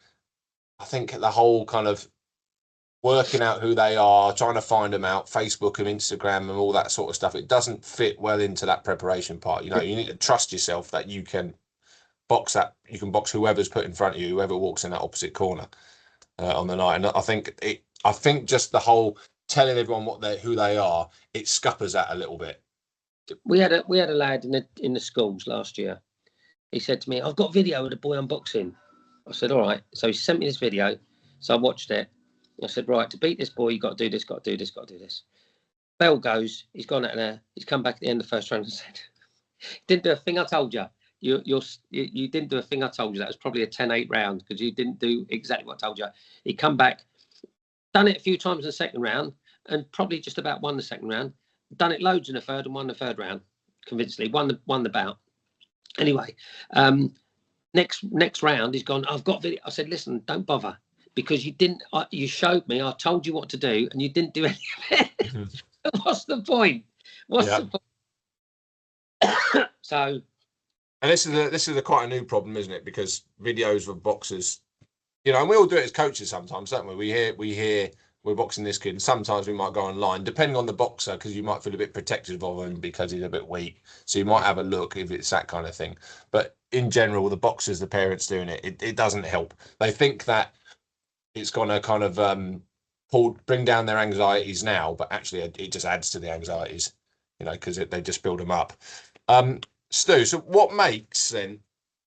the whole kind of working out who they are, trying to find them out, Facebook and Instagram and all that sort of stuff, it doesn't fit well into that preparation part. You know, you need to trust yourself that you can box whoever's put in front of you, whoever walks in that opposite corner on the night. And I think just the whole telling everyone who they are, it scuppers that a little bit. We had a lad in the schools last year. He said to me, "I've got video of the boy unboxing." I said, "All right." So he sent me this video. So I watched it. I said, "Right, to beat this boy, you got to do this, got to do this, got to do this." Bell goes. He's gone out there. He's come back at the end of the first round and said, "Didn't do a thing I told you. You didn't do a thing I told you. That was probably a 10-8 round because you didn't do exactly what I told you." He come back, done it a few times in the second round, and probably just about won the second round. Done it loads in the third and won the third round convincingly. Won the bout. Anyway, next round he's gone, "I've got video." I said, "Listen, don't bother because you didn't. You showed me. I told you what to do, and you didn't do any of it." Mm-hmm. What's the point? The point? So, and this is a quite a new problem, isn't it? Because videos of boxers, and we all do it as coaches sometimes, don't we? We hear we're boxing this kid, and sometimes we might go online, depending on the boxer, because you might feel a bit protective of him because he's a bit weak. So you might have a look if it's that kind of thing. But in general, the boxers, the parents doing it doesn't help. They think that it's going to kind of bring down their anxieties now, but actually it just adds to the anxieties, because they just build them up. Stu, so what makes then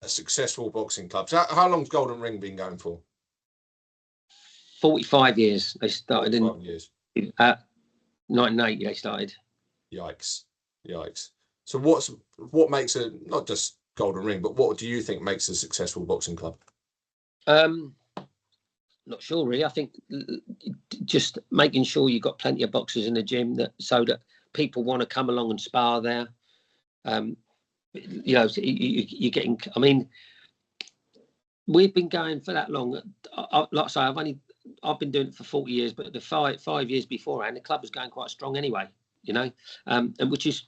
a successful boxing club? So how long's Golden Ring been going for? 45 years. They started in 1980. They started. Yikes. So what makes not just Golden Ring, but what do you think makes a successful boxing club? Not sure really. I think just making sure you've got plenty of boxers in the gym so that people want to come along and spar there. You're getting. I mean, we've been going for that long. Like I say, I've been doing it for 40 years, but the five years beforehand, the club was going quite strong anyway. And which is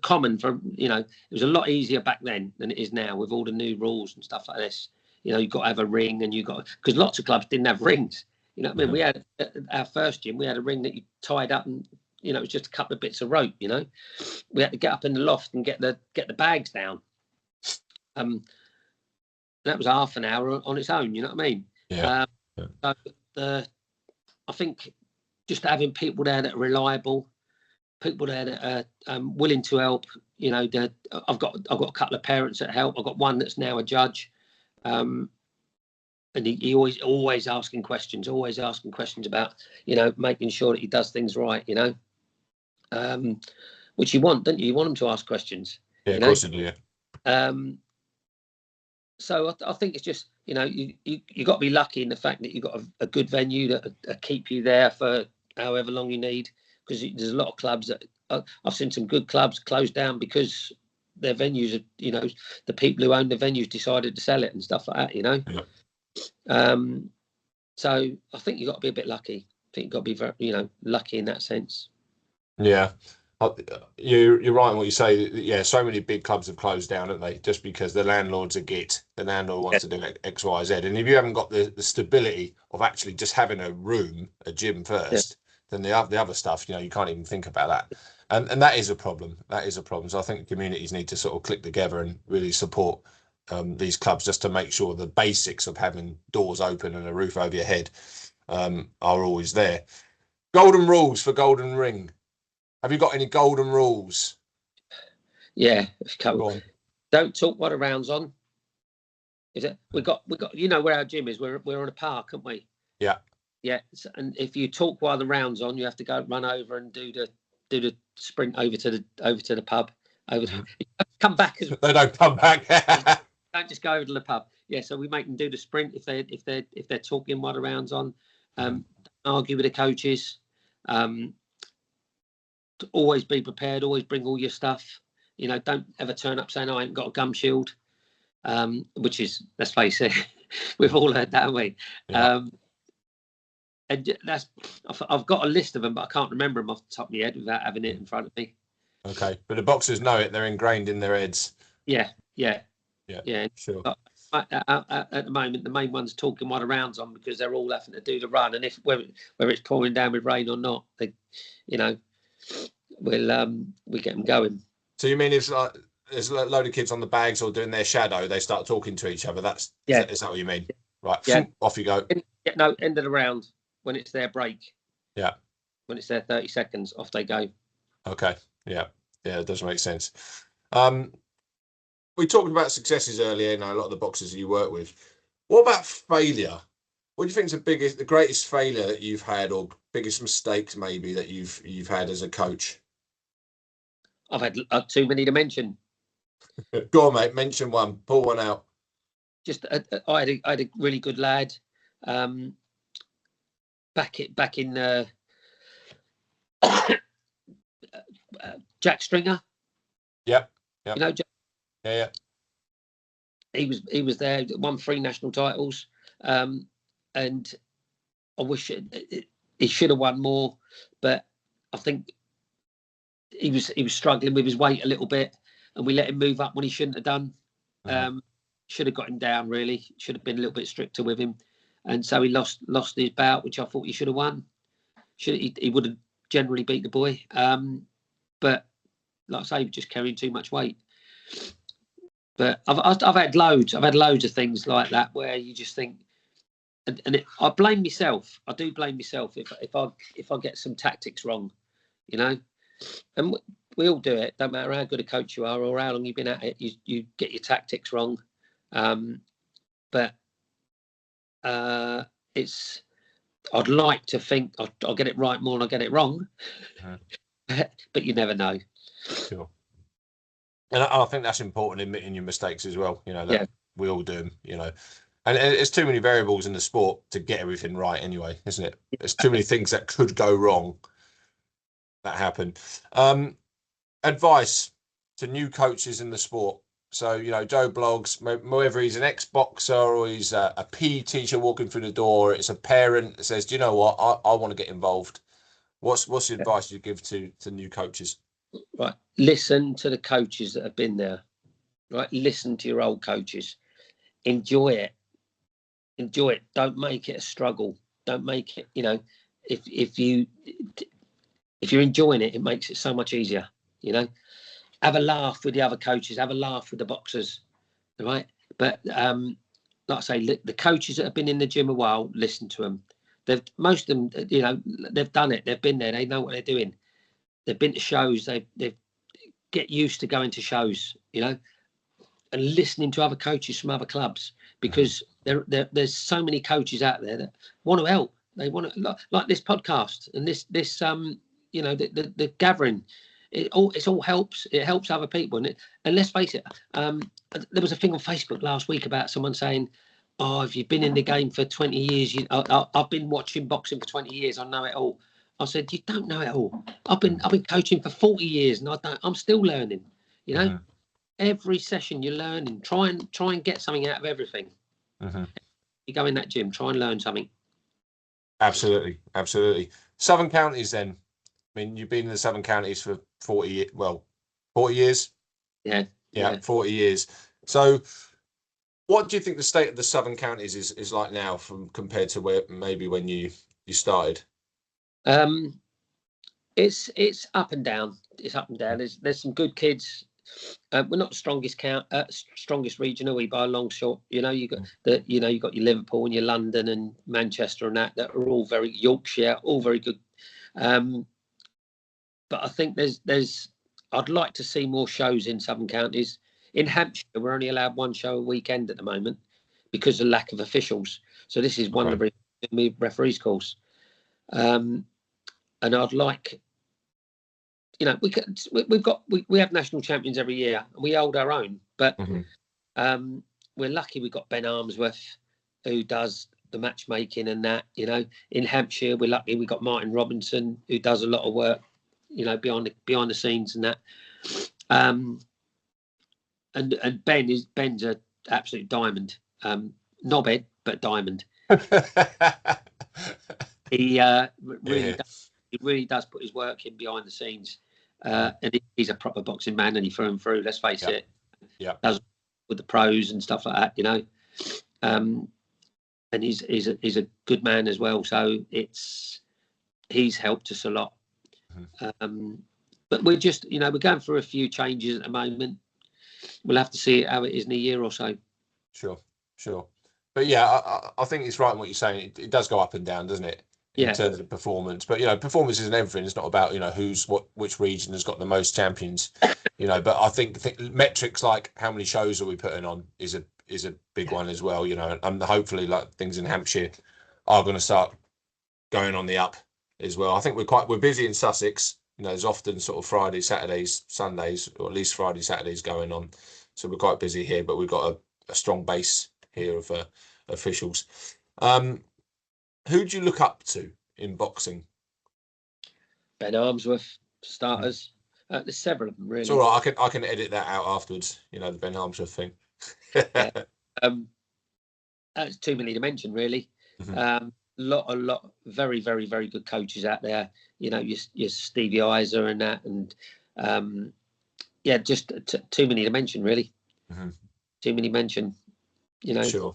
common for it was a lot easier back then than it is now with all the new rules and stuff like this. You've got to have a ring, and because lots of clubs didn't have rings. I mean, we had our first gym, we had a ring that you tied up, and it was just a couple of bits of rope. We had to get up in the loft and get the bags down. That was half an hour on its own. You know what I mean? Yeah. So I think just having people there that are reliable, people there that are willing to help. I've got a couple of parents that help. I've got one that's now a judge. And he always asking questions about making sure that he does things right, which you want, don't you? You want them to ask questions. Yeah, of course you do. Yeah. So I think it's just you got to be lucky in the fact that you've got a good venue that keep you there for however long you need, because there's a lot of clubs that I've seen some good clubs close down because their venues are, the people who own the venues decided to sell it and stuff like that, Yeah. So I think you've got to be a bit lucky. I think you've got to be very, lucky in that sense. Yeah. You're right in what you say. Yeah, so many big clubs have closed down, haven't they? Just because the landlord's a git. The landlord wants to do X, Y, Z. And if you haven't got the stability of actually just having a gym first, then the other stuff, you can't even think about that. And that is a problem. So I think communities need to sort of click together and really support these clubs just to make sure the basics of having doors open and a roof over your head are always there. Golden rules for Golden Ring. Have you got any golden rules? Yeah, go on. Don't talk while the round's on. Is it? We got. Where our gym is. We're on a park, aren't we? Yeah. Yeah, and if you talk while the round's on, you have to run over and do the sprint over to the pub. Come back as they don't come back. Don't just go over to the pub. Yeah, so we make them do the sprint if they're talking while the round's on. Argue with the coaches. Always be prepared. Always bring all your stuff. Don't ever turn up saying I ain't got a gum shield. Which is, let's face it, we've all heard that, haven't we? Yeah. And I've got a list of them, but I can't remember them off the top of my head without having it in front of me. Okay, but the boxers know it; they're ingrained in their heads. Yeah. Sure. At the moment, the main one's talking while the round's on because they're all having to do the run, and whether it's pouring down with rain or not, we get them going. So you mean if there's a load of kids on the bags or doing their shadow, they start talking to each other? Is that what you mean? Right. Yeah. Off you go. End of the round when it's their break. Yeah. When it's their 30 seconds, off they go. Okay. Yeah. It does make sense. We talked about successes earlier. A lot of the boxers you work with. What about failure? What do you think is the greatest failure that you've had, or biggest mistakes maybe that you've had as a coach? I've had too many to mention. Go on, mate. Mention one. Pull one out. Just I had a really good lad. Back in Jack Stringer. Yep. Jack? Yeah. He was there. Won 3 national titles. And I wish he should have won more, but I think he was struggling with his weight a little bit, and we let him move up when he shouldn't have done. Mm-hmm. Should have got him down, really. Should have been a little bit stricter with him. And so he lost his bout, which I thought he should have won. He would have generally beat the boy. But like I say, he was just carrying too much weight. But I've had loads. I've had loads of things like that where you just think, I blame myself. I do blame myself if I get some tactics wrong, you know. And we all do it. Don't matter how good a coach you are or how long you've been at it. You get your tactics wrong. But it's. I'd like to think I'll get it right more than I get it wrong, but you never know. Sure. And I think that's important, admitting your mistakes as well. You know, that we all do them, you know. And there's too many variables in the sport to get everything right anyway, isn't it? There's too many things that could go wrong that happen. Advice to new coaches in the sport. So, you know, Joe blogs, whether he's an ex-boxer or he's a PE teacher walking through the door, it's a parent that says, do you know what, I want to get involved. What's the advice you give to new coaches? Right. Listen to the coaches that have been there. Right. Listen to your old coaches. Enjoy it. Enjoy it. Don't make it a struggle. Don't make it, you know, if you're enjoying it, it makes it so much easier, you know. Have a laugh with the other coaches, have a laugh with the boxers, right? But like I say, the coaches that have been in the gym a while, listen to them. Most of them, you know, they've done it. They've been there. They know what they're doing. They've been to shows. They get used to going to shows, you know, and listening to other coaches from other clubs, because there's so many coaches out there that want to help. They want to, like this podcast and this you know, the gathering. It all helps. It helps other people, and let's face it. There was a thing on Facebook last week about someone saying, "Oh, if you've been in the game for 20 years, I've been watching boxing for 20 years. I know it all." I said, "You don't know it all. I've been coaching for 40 years, and I'm still learning. You know, every session you're learning. Try and get something out of everything. You go in that gym, try and learn something." Absolutely. Southern Counties, then. I mean, you've been in the Southern Counties for 40 years. Yeah. 40 years. So what do you think the state of the Southern Counties is like now compared to where maybe when you started? It's up and down. It's up and down. There's some good kids. We're not the strongest region, are we, by a long shot? You know, you got you got your Liverpool and your London and Manchester and that are all very, Yorkshire, all very good. But I think I'd like to see more shows in Southern Counties. In Hampshire, we're only allowed one show a weekend at the moment because of lack of officials. So this is one of the referees' course. And I'd like, you know, we have national champions every year and we hold our own. But we're lucky we've got Ben Armsworth who does the matchmaking and that. You know, in Hampshire, we're lucky we've got Martin Robinson who does a lot of work, you know, behind the scenes and that. And Ben's an absolute diamond. Knobhead, but diamond. He really does put his work in behind the scenes. And he's a proper boxing man, and he through and through, let's face it. Yeah. Does with the pros and stuff like that, you know. And he's a good man as well. So he's helped us a lot. But we're just, you know, we're going through a few changes at the moment. We'll have to see how it is in a year or so. Sure. But yeah, I think it's right in what you're saying. It does go up and down, doesn't it? In terms of performance. But, you know, performance isn't everything. It's not about, you know, which region has got the most champions, you know. But I think metrics like how many shows are we putting on is a big one as well, you know. And hopefully, like, things in Hampshire are going to start going on the up as well. I think we're busy in Sussex. You know, there's often sort of Friday, Saturdays, Sundays, or at least Friday, Saturdays going on. So we're quite busy here, but we've got a strong base here of officials. Who do you look up to in boxing? Ben Armsworth, starters. There's several of them, really. It's all right. I can edit that out afterwards. You know, the Ben Armsworth thing. That's too many to mention, really. A lot, very, very, very good coaches out there. You know, your Stevie Iser and that, and yeah, just too many to mention, really. Mm-hmm. Too many mention, you know. Sure.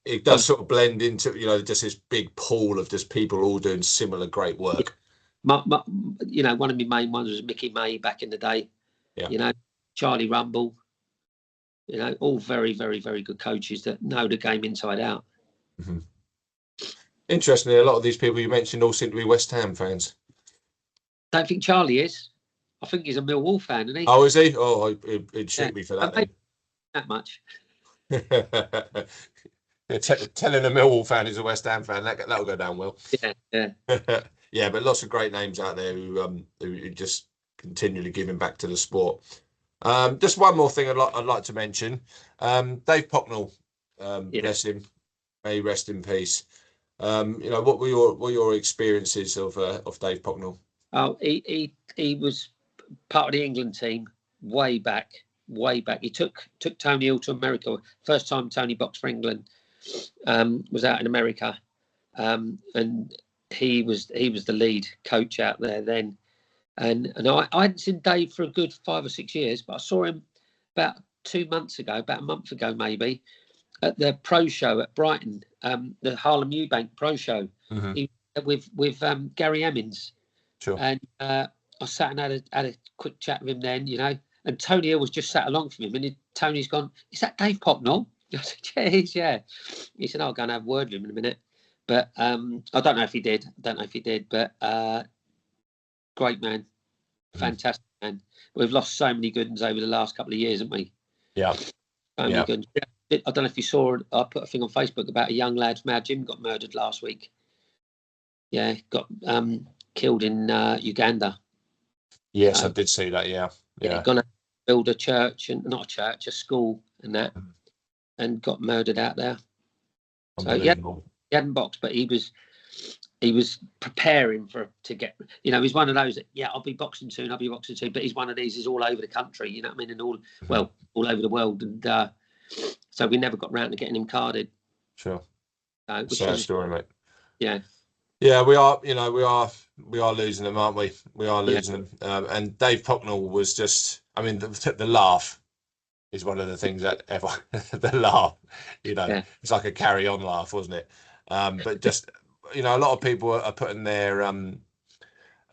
It does sort of blend into, just this big pool of just people all doing similar great work. One of my main ones was Mickey May back in the day. Yeah. Charlie Rumble. All very, very, very good coaches that know the game inside out. Mm-hmm. Interestingly, a lot of these people you mentioned all seem to be West Ham fans. Don't think Charlie is. I think he's a Millwall fan, isn't he? Oh, is he? Oh, he'd shoot me for that then. That much. Telling a Millwall fan is a West Ham fan, that'll go down well. Yeah. Yeah, but lots of great names out there who just continually giving back to the sport. Just one more thing I'd like to mention. Dave Pocknell, bless him, may he rest in peace. What were your experiences of Dave Pocknell? Oh, he was part of the England team way back. He took Tony Hill to America. First time Tony boxed for England was out in America, and he was the lead coach out there then. And I hadn't seen Dave for a good 5 or 6 years, but I saw him about 2 months ago, about a month ago maybe, at the pro show at Brighton, the Harlem Eubank pro show. Mm-hmm. with Gary Emmons. Sure. And I sat and had a quick chat with him then, and Tony Hill was just sat along from him, and Tony's gone, "Is that Dave Pocknell?" I said, "Yeah, he is, yeah." He said, "I'll go and have a word with him in a minute." But I don't know if he did. But great man. Fantastic man. We've lost so many good ones over the last couple of years, haven't we? Yeah. So many good ones. I don't know if you saw, I put a thing on Facebook about a young lad from our gym got murdered last week. Yeah, got killed in Uganda. Yes, so, I did see that. Yeah. Gone to build a church, and not a church, a school, and that, and got murdered out there. So yeah, he hadn't boxed, but he was preparing to get. He's one of those that I'll be boxing soon. But he's one of these is all over the country. You know what I mean? And all over the world, and so we never got round to getting him carded. Sure. Sad story, mate. Yeah. Yeah, we are. We are losing them, aren't we? We are losing them. And Dave Pocknell was just. I mean, the laugh is one of the things that ever. The laugh, it's like a carry-on laugh, wasn't it? But just a lot of people are putting their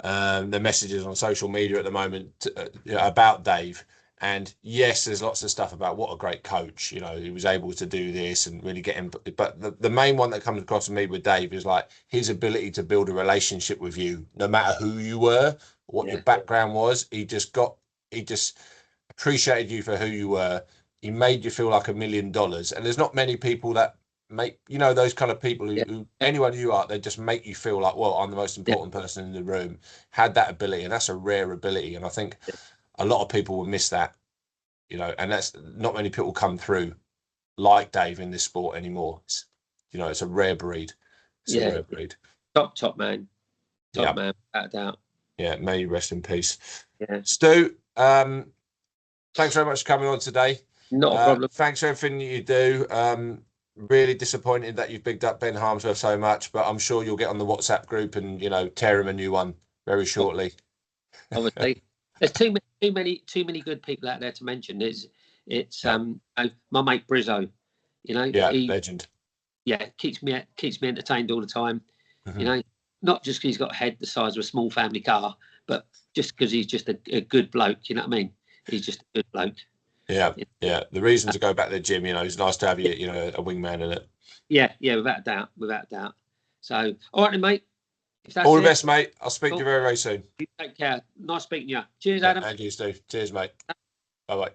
messages on social media at the moment about Dave. And yes, there's lots of stuff about what a great coach, he was able to do this and really get him. But the main one that comes across to me with Dave is like his ability to build a relationship with you, no matter who you were, what your background was. He just appreciated you for who you were. He made you feel like $1 million. And there's not many people that make, those kind of people who anyone you are, they just make you feel like, well, I'm the most important person in the room, had that ability. And that's a rare ability. And I think a lot of people will miss that, and that's not many people come through like Dave in this sport anymore. It's a rare breed. A rare breed. Top man. Top man, without a doubt. Yeah, may you rest in peace. Yeah. Stu, thanks very much for coming on today. Not a problem. Thanks for everything that you do. Really disappointed that you've bigged up Ben Harmsworth so much, but I'm sure you'll get on the WhatsApp group and, tear him a new one very shortly. Obviously. There's too many good people out there to mention. It's my mate Brizzo, legend. Yeah, keeps me entertained all the time. Mm-hmm. Not just because he's got a head the size of a small family car, but just because he's just a good bloke. You know what I mean? He's just a good bloke. Yeah. The reason to go back to the gym, it's nice to have you, a wingman in it. Yeah, without a doubt. So, all right, then, mate. All the best, mate. I'll speak to you very, very soon. You take care. Nice speaking to you. Cheers, Adam. And you, Steve. Cheers, mate. Bye-bye.